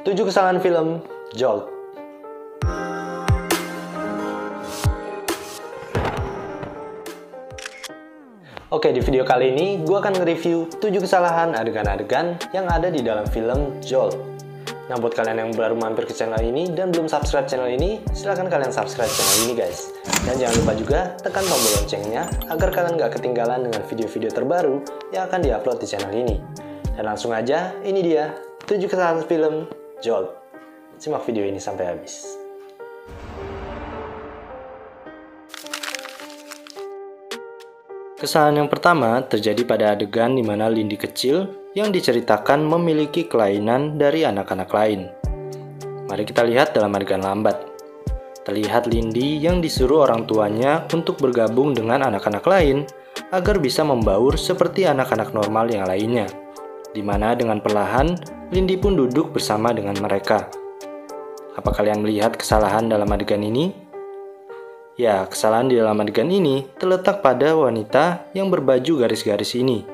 7 kesalahan film Jolt. Oke, di video kali ini gue akan nge-review 7 kesalahan adegan-adegan yang ada di dalam film Jolt. Nah, buat kalian yang baru mampir ke channel ini dan belum subscribe channel ini, silahkan kalian subscribe channel ini guys. Dan jangan lupa juga tekan tombol loncengnya agar kalian gak ketinggalan dengan video-video terbaru yang akan diupload di channel ini. Dan langsung aja, ini dia 7 kesalahan film Jolt. Simak video ini sampai habis. Kesalahan yang pertama terjadi pada adegan di mana Lindy kecil yang diceritakan memiliki kelainan dari anak-anak lain. Mari kita lihat dalam adegan lambat. Terlihat Lindy yang disuruh orang tuanya untuk bergabung dengan anak-anak lain agar bisa membaur seperti anak-anak normal yang lainnya. Di mana dengan perlahan, Lindy pun duduk bersama dengan mereka. Apa kalian melihat kesalahan dalam adegan ini? Ya, kesalahan di dalam adegan ini terletak pada wanita yang berbaju garis-garis ini.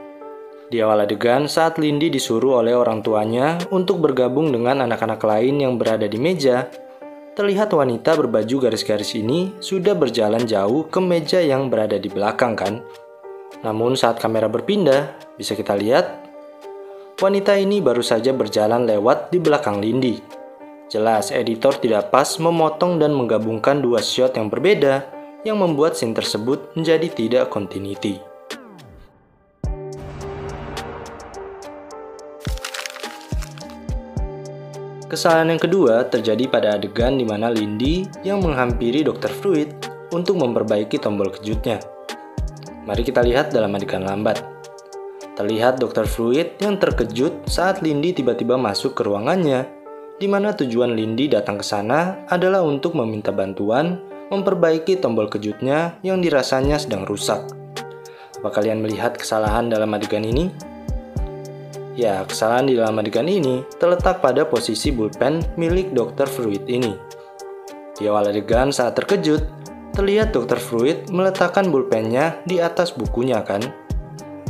Di awal adegan saat Lindy disuruh oleh orang tuanya untuk bergabung dengan anak-anak lain yang berada di meja, terlihat wanita berbaju garis-garis ini sudah berjalan jauh ke meja yang berada di belakang kan? Namun saat kamera berpindah, bisa kita lihat, wanita ini baru saja berjalan lewat di belakang Lindy. Jelas, editor tidak pas memotong dan menggabungkan dua shot yang berbeda yang membuat scene tersebut menjadi tidak continuity. Kesalahan yang kedua terjadi pada adegan di mana Lindy yang menghampiri Dr. Fruit untuk memperbaiki tombol kejutnya. Mari kita lihat dalam adegan lambat. Terlihat Dr. Fruit yang terkejut saat Lindy tiba-tiba masuk ke ruangannya, di mana tujuan Lindy datang ke sana adalah untuk meminta bantuan memperbaiki tombol kejutnya yang dirasanya sedang rusak. Apa kalian melihat kesalahan dalam adegan ini? Ya, kesalahan di dalam adegan ini terletak pada posisi bullpen milik Dr. Fruit ini. Di awal adegan saat terkejut, terlihat Dr. Fruit meletakkan bullpennya di atas bukunya kan?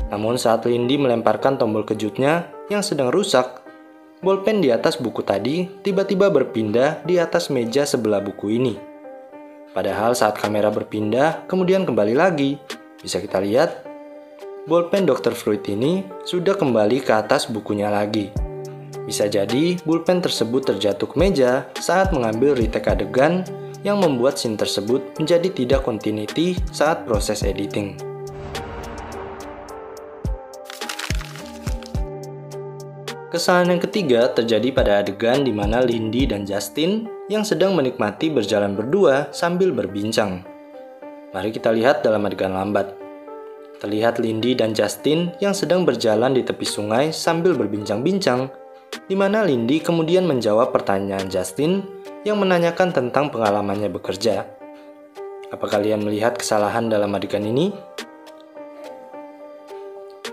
Namun saat Lindy melemparkan tombol kejutnya yang sedang rusak, bolpen di atas buku tadi tiba-tiba berpindah di atas meja sebelah buku ini. Padahal saat kamera berpindah kemudian kembali lagi, bisa kita lihat, bolpen Dr. Fruit ini sudah kembali ke atas bukunya lagi. Bisa jadi bolpen tersebut terjatuh ke meja saat mengambil retake adegan yang membuat scene tersebut menjadi tidak continuity saat proses editing. Kesalahan yang ketiga terjadi pada adegan di mana Lindy dan Justin yang sedang menikmati berjalan berdua sambil berbincang. Mari kita lihat dalam adegan lambat. Terlihat Lindy dan Justin yang sedang berjalan di tepi sungai sambil berbincang-bincang, di mana Lindy kemudian menjawab pertanyaan Justin yang menanyakan tentang pengalamannya bekerja. Apa kalian melihat kesalahan dalam adegan ini?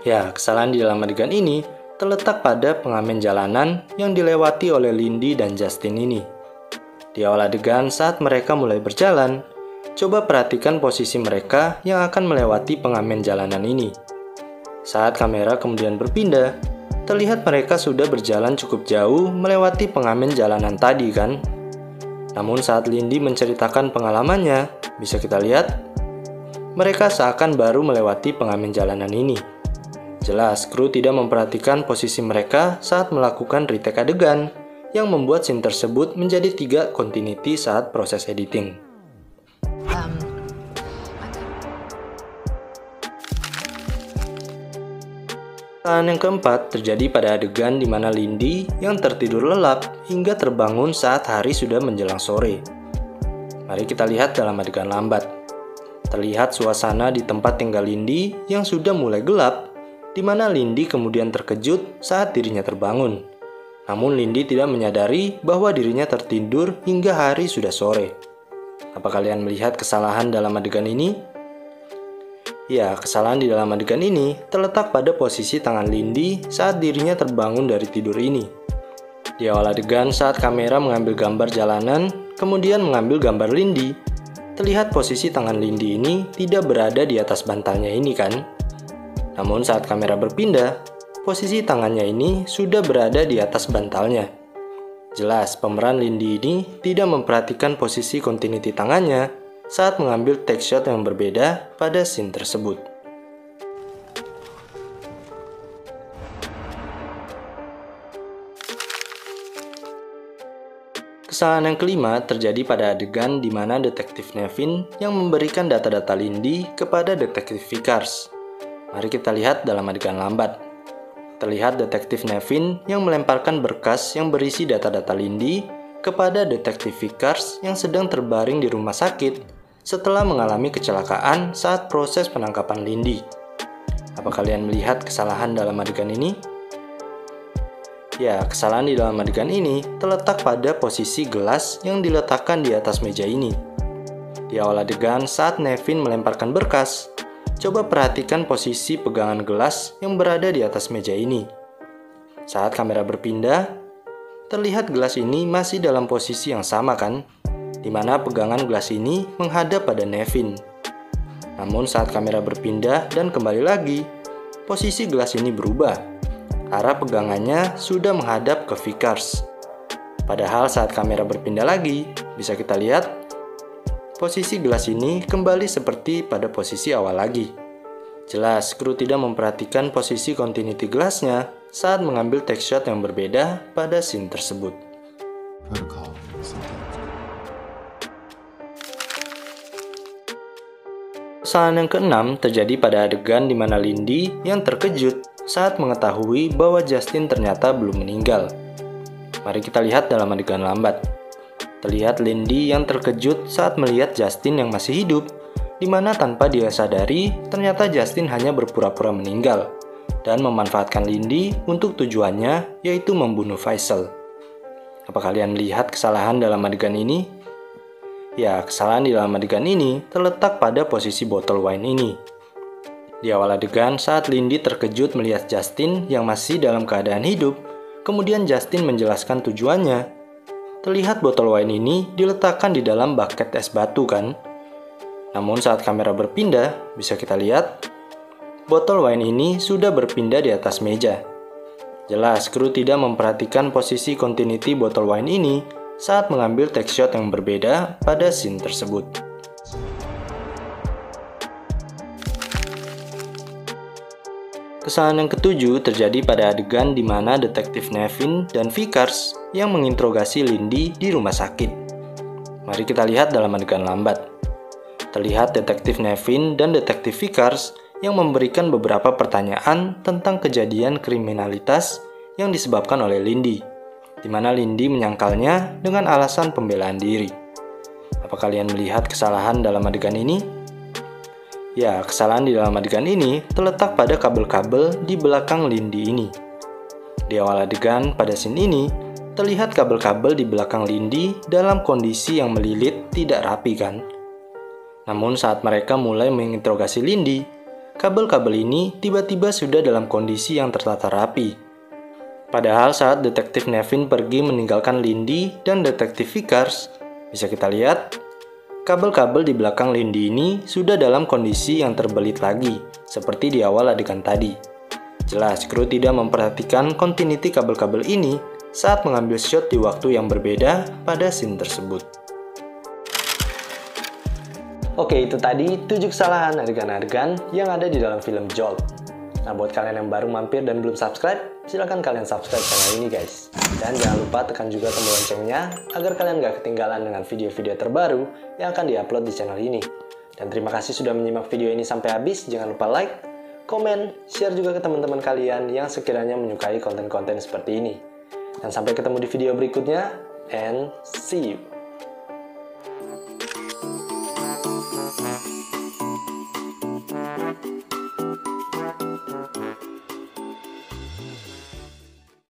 Ya, kesalahan di dalam adegan ini terletak pada pengamen jalanan yang dilewati oleh Lindy dan Justin ini. Di awal adegan saat mereka mulai berjalan, coba perhatikan posisi mereka yang akan melewati pengamen jalanan ini. Saat kamera kemudian berpindah, terlihat mereka sudah berjalan cukup jauh melewati pengamen jalanan tadi kan? Namun saat Lindy menceritakan pengalamannya, bisa kita lihat, mereka seakan baru melewati pengamen jalanan ini. Jelas, kru tidak memperhatikan posisi mereka saat melakukan retake adegan yang membuat scene tersebut menjadi tidak continuity saat proses editing. Kesalahan yang keempat terjadi pada adegan di mana Lindy yang tertidur lelap hingga terbangun saat hari sudah menjelang sore. Mari kita lihat dalam adegan lambat. Terlihat suasana di tempat tinggal Lindy yang sudah mulai gelap, di mana Lindy kemudian terkejut saat dirinya terbangun. Namun Lindy tidak menyadari bahwa dirinya tertidur hingga hari sudah sore. Apa kalian melihat kesalahan dalam adegan ini? Ya, kesalahan di dalam adegan ini terletak pada posisi tangan Lindy saat dirinya terbangun dari tidur ini. Di awal adegan saat kamera mengambil gambar jalanan, kemudian mengambil gambar Lindy, terlihat posisi tangan Lindy ini tidak berada di atas bantalnya ini kan? Namun saat kamera berpindah, posisi tangannya ini sudah berada di atas bantalnya. Jelas, pemeran Lindy ini tidak memperhatikan posisi continuity tangannya saat mengambil take shot yang berbeda pada scene tersebut. Kesalahan yang kelima terjadi pada adegan di mana Detektif Nevin yang memberikan data-data Lindy kepada Detektif Vickers. Mari kita lihat dalam adegan lambat. Terlihat Detektif Nevin yang melemparkan berkas yang berisi data-data Lindy kepada Detektif Vickers yang sedang terbaring di rumah sakit setelah mengalami kecelakaan saat proses penangkapan Lindy. Apa kalian melihat kesalahan dalam adegan ini? Ya, kesalahan di dalam adegan ini terletak pada posisi gelas yang diletakkan di atas meja ini. Di awal adegan saat Nevin melemparkan berkas, coba perhatikan posisi pegangan gelas yang berada di atas meja ini. Saat kamera berpindah, terlihat gelas ini masih dalam posisi yang sama kan? Di mana pegangan gelas ini menghadap pada Nevin. Namun saat kamera berpindah dan kembali lagi, posisi gelas ini berubah. Arah pegangannya sudah menghadap ke Vickers. Padahal saat kamera berpindah lagi, bisa kita lihat posisi gelas ini kembali seperti pada posisi awal lagi. Jelas, kru tidak memperhatikan posisi continuity gelasnya saat mengambil take shot yang berbeda pada scene tersebut. Kesalahan yang keenam terjadi pada adegan di mana Lindy yang terkejut saat mengetahui bahwa Justin ternyata belum meninggal. Mari kita lihat dalam adegan lambat. Terlihat Lindy yang terkejut saat melihat Justin yang masih hidup, di mana tanpa dia sadari, ternyata Justin hanya berpura-pura meninggal dan memanfaatkan Lindy untuk tujuannya, yaitu membunuh Faisal. Apa kalian melihat kesalahan dalam adegan ini? Ya, kesalahan di dalam adegan ini terletak pada posisi botol wine ini. Di awal adegan saat Lindy terkejut melihat Justin yang masih dalam keadaan hidup, kemudian Justin menjelaskan tujuannya. Terlihat botol wine ini diletakkan di dalam bucket es batu kan? Namun saat kamera berpindah, bisa kita lihat, botol wine ini sudah berpindah di atas meja. Jelas, kru tidak memperhatikan posisi continuity botol wine ini saat mengambil take shot yang berbeda pada scene tersebut. Kesalahan yang ketujuh terjadi pada adegan di mana Detektif Nevin dan Vickers yang menginterogasi Lindy di rumah sakit. Mari kita lihat dalam adegan lambat. Terlihat Detektif Nevin dan Detektif Vickers yang memberikan beberapa pertanyaan tentang kejadian kriminalitas yang disebabkan oleh Lindy, di mana Lindy menyangkalnya dengan alasan pembelaan diri. Apa kalian melihat kesalahan dalam adegan ini? Ya, kesalahan di dalam adegan ini terletak pada kabel-kabel di belakang Lindy ini. Di awal adegan pada scene ini, terlihat kabel-kabel di belakang Lindy dalam kondisi yang melilit tidak rapi kan? Namun saat mereka mulai menginterogasi Lindy, kabel-kabel ini tiba-tiba sudah dalam kondisi yang tertata rapi. Padahal saat Detektif Nevin pergi meninggalkan Lindy dan Detektif Vickers, bisa kita lihat, kabel-kabel di belakang Lindy ini sudah dalam kondisi yang terbelit lagi, seperti di awal adegan tadi. Jelas, kru tidak memperhatikan continuity kabel-kabel ini saat mengambil shot di waktu yang berbeda pada scene tersebut. Oke, itu tadi 7 kesalahan adegan-adegan yang ada di dalam film Jolt. Nah, buat kalian yang baru mampir dan belum subscribe, silahkan kalian subscribe channel ini guys. Dan jangan lupa tekan juga tombol loncengnya agar kalian gak ketinggalan dengan video-video terbaru yang akan diupload di channel ini. Dan terima kasih sudah menyimak video ini sampai habis. Jangan lupa like, komen, share juga ke teman-teman kalian yang sekiranya menyukai konten-konten seperti ini. Dan sampai ketemu di video berikutnya, and see you!